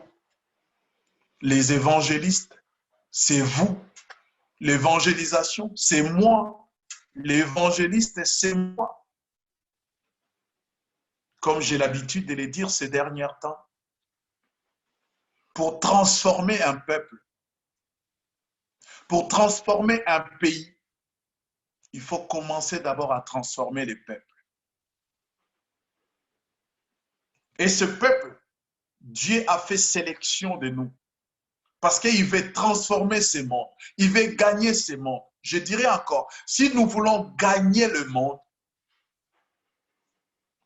[SPEAKER 1] Les évangélistes, c'est vous. L'évangélisation, c'est moi. L'évangéliste, c'est moi. Comme j'ai l'habitude de le dire ces derniers temps, pour transformer un peuple, pour transformer un pays, il faut commencer d'abord à transformer les peuples. Et ce peuple, Dieu a fait sélection de nous. Parce qu'il veut transformer ce monde. Il veut gagner ce monde. Je dirais encore, si nous voulons gagner le monde,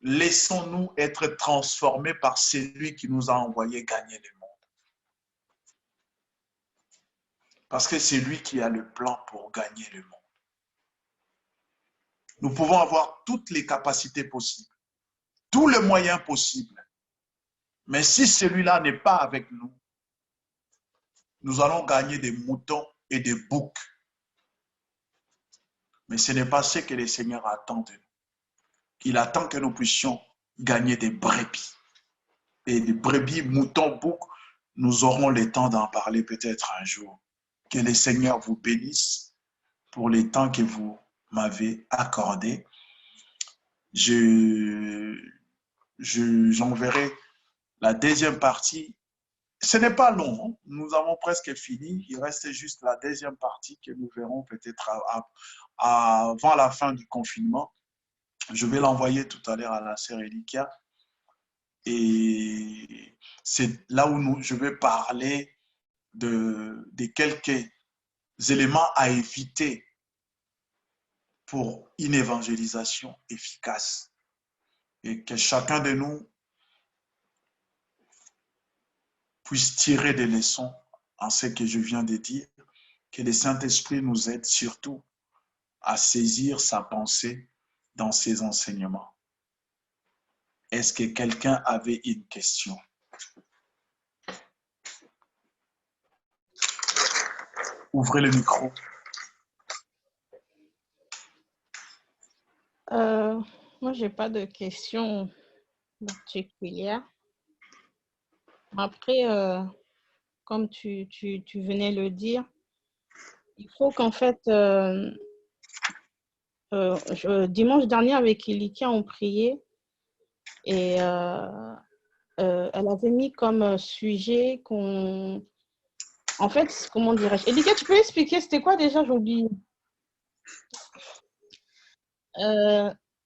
[SPEAKER 1] laissons-nous être transformés par celui qui nous a envoyé gagner le monde. Parce que c'est lui qui a le plan pour gagner le monde. Nous pouvons avoir toutes les capacités possibles, tous les moyens possibles. Mais si celui-là n'est pas avec nous, nous allons gagner des moutons et des boucs. Mais ce n'est pas ce que le Seigneur attend de nous. Il attend que nous puissions gagner des brebis. Et des brebis, moutons, boucs, nous aurons le temps d'en parler peut-être un jour. Que le Seigneur vous bénisse pour les temps que vous m'avez accordé. J'enverrai la deuxième partie. Ce n'est pas long, hein? Nous avons presque fini. Il reste juste la deuxième partie que nous verrons peut-être avant la fin du confinement. Je vais l'envoyer tout à l'heure à la sœur Elikia. Et c'est là où je vais parler de quelques éléments à éviter pour une évangélisation efficace. Et que chacun de nous puisse tirer des leçons en ce que je viens de dire. Que le Saint-Esprit nous aide surtout à saisir sa pensée dans ses enseignements. Est-ce que quelqu'un avait une question? Ouvrez le micro.
[SPEAKER 2] Moi, je n'ai pas de question particulière. Après, comme tu venais le dire, il faut qu'en fait, dimanche dernier avec Elikia, on priait et elle avait mis comme sujet qu'on... En fait, comment dirais-je? Elikia, tu peux expliquer, c'était quoi déjà? J'ai oublié.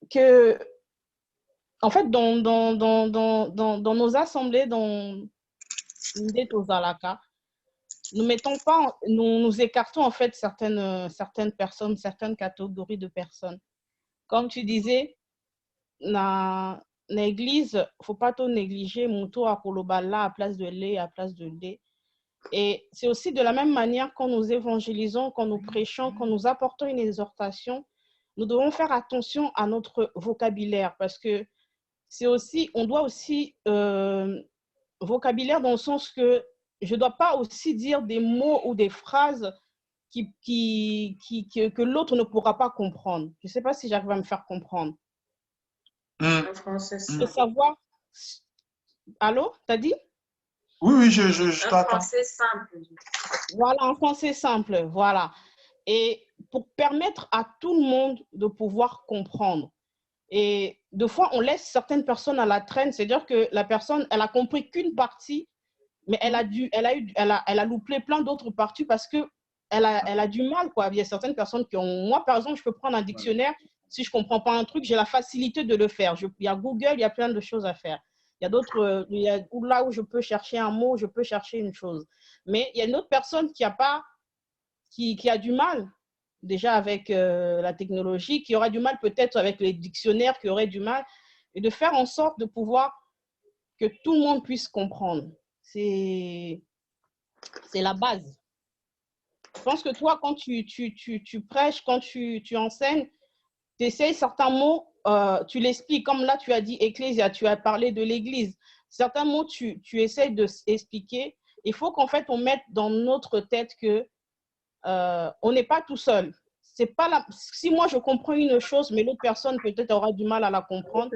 [SPEAKER 2] Que, en fait, dans nos assemblées, dans nous écartons en fait certaines personnes, certaines catégories de personnes. Comme tu disais, l'église, il ne faut pas tout négliger, moto à kolobala à place de lait, à place de lait. Et c'est aussi de la même manière quand nous évangélisons, quand nous prêchons, quand nous apportons une exhortation, nous devons faire attention à notre vocabulaire parce que c'est aussi, on doit aussi vocabulaire dans le sens que je ne dois pas aussi dire des mots ou des phrases que l'autre ne pourra pas comprendre. Je ne sais pas si j'arrive à me faire comprendre.
[SPEAKER 3] En français,
[SPEAKER 2] Il faut savoir. Allô, t'as dit?
[SPEAKER 1] Oui, oui, je
[SPEAKER 3] un
[SPEAKER 1] t'attends.
[SPEAKER 3] français simple.
[SPEAKER 2] Voilà, en français simple, voilà. Et pour permettre à tout le monde de pouvoir comprendre. Et des fois, on laisse certaines personnes à la traîne, c'est-à-dire que la personne, elle a compris qu'une partie, mais elle a loupé plein d'autres parties parce que elle a du mal, quoi. Il y a certaines personnes qui ont, moi, par exemple, je peux prendre un dictionnaire, si je comprends pas un truc, j'ai la facilité de le faire. Il y a Google, il y a plein de choses à faire. Il y a d'autres, là où je peux chercher un mot, je peux chercher une chose. Mais il y a une autre personne qui a du mal déjà avec la technologie, qui aura du mal peut-être avec les dictionnaires, qui aurait du mal, et de faire en sorte de pouvoir que tout le monde puisse comprendre. C'est la base. Je pense que toi, quand tu prêches, quand tu enseignes, tu essayes certains mots, tu l'expliques. Comme là, tu as dit ecclésia, tu as parlé de l'église. Certains mots, tu essayes de expliquer. Il faut qu'en fait, on mette dans notre tête que on n'est pas tout seul. C'est pas si moi, je comprends une chose, mais l'autre personne peut-être aura du mal à la comprendre.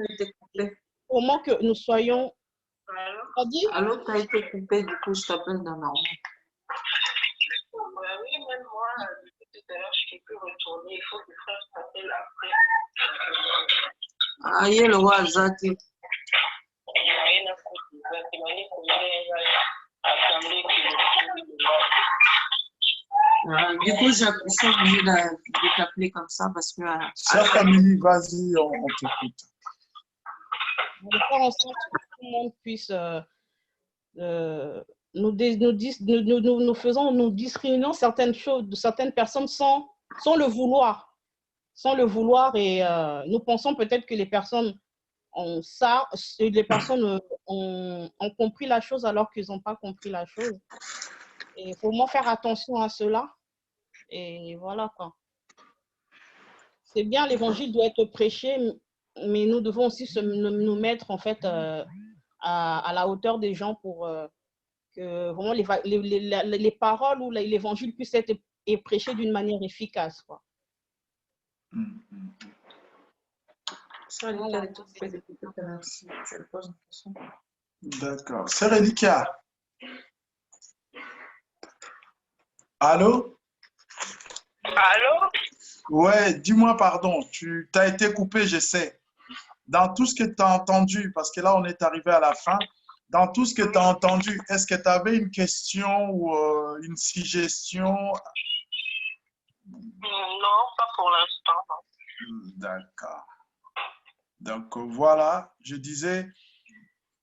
[SPEAKER 2] Au moins que nous soyons...
[SPEAKER 3] Allô, tu as été coupé, du coup, je t'appelle dans la roue.
[SPEAKER 4] Oui, même moi, depuis tout à l'heure, je ne peux plus retourner. Il faut que le frère s'appelle après.
[SPEAKER 3] Ah, il y a le roi Zati.
[SPEAKER 4] Rien à foutre. Il assemblée
[SPEAKER 3] Du coup, je suis obligée de t'appeler comme ça parce que...
[SPEAKER 1] Chère famille, vas-y, on t'écoute.
[SPEAKER 2] On va faire en sorte que tout le monde puisse... nous discriminons certaines choses, de certaines personnes sans le vouloir. Sans le vouloir et nous pensons peut-être que les personnes ont ça, les personnes ont compris la chose alors qu'ils n'ont pas compris la chose. Et il faut vraiment faire attention à cela. Et voilà quoi. C'est bien, l'évangile doit être prêché, mais nous devons aussi nous mettre en fait à la hauteur des gens pour que vraiment les paroles ou l'évangile puisse être prêché d'une manière efficace, quoi.
[SPEAKER 3] Voilà.
[SPEAKER 1] D'accord. Sœur Elika. Allô?
[SPEAKER 4] Allô?
[SPEAKER 1] Ouais, dis-moi pardon. Tu as été coupé, j'essaie. Dans tout ce que tu as entendu, parce que là, on est arrivé à la fin, dans tout ce que tu as entendu, est-ce que tu avais une question ou une suggestion?
[SPEAKER 4] Non, pas pour l'instant.
[SPEAKER 1] D'accord. Donc voilà, je disais,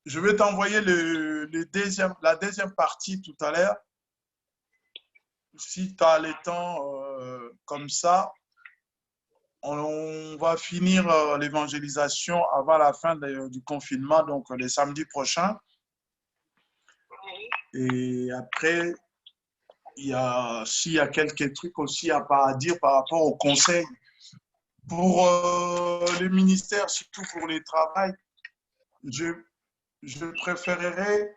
[SPEAKER 1] je vais t'envoyer la deuxième partie tout à l'heure. Si tu as le temps comme ça, on va finir l'évangélisation avant la fin du confinement, donc le samedi prochain. Et après, s'il y a quelques trucs aussi à dire par rapport au conseil pour les ministères, surtout pour les travails, je préférerais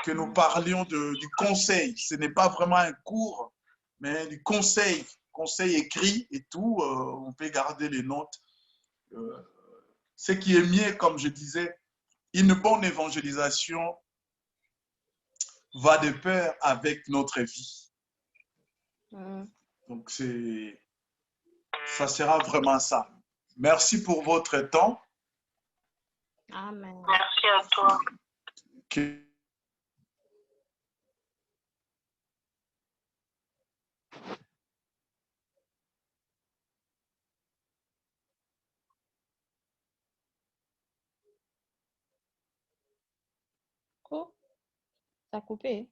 [SPEAKER 1] que nous parlions du conseil. Ce n'est pas vraiment un cours, mais du conseil écrit et tout. On peut garder les notes. Ce qui est mieux, comme je disais, une bonne évangélisation va de pair avec notre vie. Donc, ça sera vraiment ça. Merci pour votre temps.
[SPEAKER 2] Amen.
[SPEAKER 4] Merci à toi.
[SPEAKER 2] Oh, ça a coupé.